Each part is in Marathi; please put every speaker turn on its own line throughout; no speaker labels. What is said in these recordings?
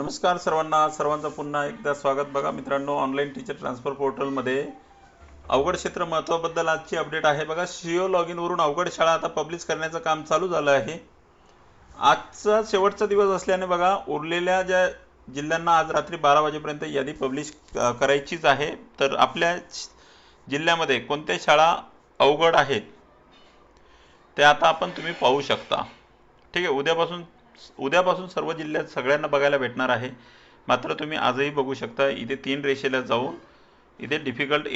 नमस्कार सर्वांचं पुन्हा एकदा स्वागत। बघा मित्रांनो, ऑनलाईन टीचर ट्रान्सफर पोर्टलमध्ये अवघड क्षेत्र महत्त्वाबद्दल आजची अपडेट आहे। बघा, सीओ लॉगिन वरून अवघड शाळा आता पब्लिश करण्याचं काम चालू झालं आहे। आजचा शेवटचा दिवस असल्याने बघा, उरलेल्या ज्या जिल्ह्यांना आज रात्री 12 वाजेपर्यंत यादी पब्लिश करायचीच आहे। तर आपल्या जिल्ह्यामध्ये कोणत्या शाळा अवघड आहेत ते आता तुम्ही पाहू शकता। ठीक आहे, उद्यापासून सर्व जिल्ह्यात सगळ्यांना बघायला भेटणार आहे। मात्र तुम्ही आजही बघू शकता, इथे 3 रेषेला जाऊन इथे डिफिकल्ट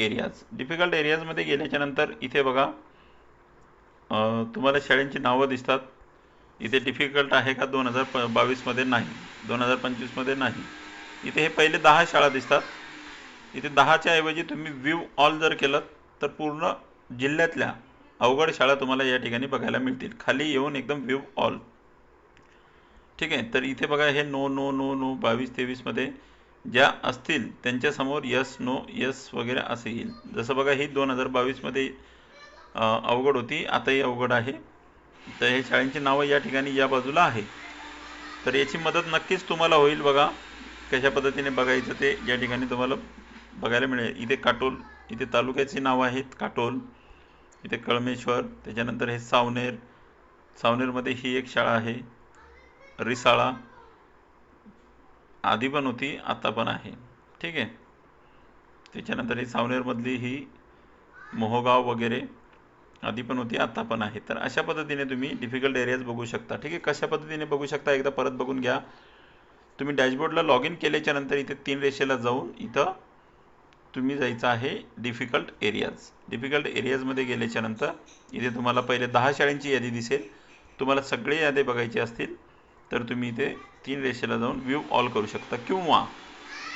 एरियाजमध्ये गेल्याच्या नंतर इथे बघा तुम्हाला शाळांची नावं दिसतात। इथे डिफिकल्ट आहे का 2022 मध्ये नाही, 2025 मध्ये नाही। इथे हे पहिले 10 शाळा दिसतात। इथे 10च्या ऐवजी तुम्ही व्ह्यू ऑल जर केलं तर पूर्ण जिल्ह्यातल्या अवघड शाळा तुम्हाला या ठिकाणी बघायला मिळतील। खाली येऊन एकदम व्ह्यू ऑल। ठीक आहे, तर इथे बघा हे नो नो नो नो 22-23 मध्ये ज्या असतील त्यांच्यासमोर यस नो यस वगैरे असे येईल। जसं बघा ही 2022 मध्ये अवघड होती, आताही अवघड आहे। तर हे शाळांची नावं या ठिकाणी या बाजूला आहे। तर याची मदत नक्कीच तुम्हाला होईल। बघा कशा पद्धतीने बघायचं ते या ठिकाणी तुम्हाला बघायला मिळेल। इथे काटोल, इथे तालुक्याची नावं आहेत काटोल, इथे कळमेश्वर, त्याच्यानंतर हे सावनेरमध्ये ही एक शाळा आहे। रिसाळा आधी पण होती, आता पण आहे। ठीक आहे, त्याच्यानंतर ही सावनेरमधली ही मोहगाव वगैरे आधी पण होती, आता पण आहे। तर अशा पद्धतीने तुम्ही डिफिकल्ट एरियाज बघू शकता। ठीक आहे, कशा पद्धतीने बघू शकता एकदा परत बघून घ्या। तुम्ही डॅशबोर्डला लॉग इन केल्याच्या नंतर इथे 3 रेषेला जाऊन इथं तुम्ही जायचं आहे डिफिकल्ट एरियाजमध्ये गेल्याच्या नंतर इथे तुम्हाला पहिले 10 शाळांची यादी दिसेल। तुम्हाला सगळे यादी बघायचे असतील तर तुम्ही इथे 3 रेषेला जाऊन व्ह्यू ऑल करू शकता, किंवा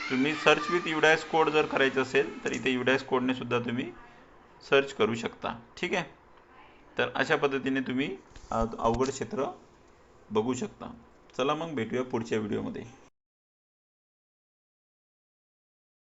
तुम्ही सर्च विथ युडायस कोड जर करायचं असेल तर इथे युडायस कोडने सुद्धा तुम्ही सर्च करू शकता। ठीक आहे, तर अशा पद्धतीने तुम्ही अवघड क्षेत्र बघू शकता। चला मग भेटूया पुढच्या व्हिडिओमध्ये।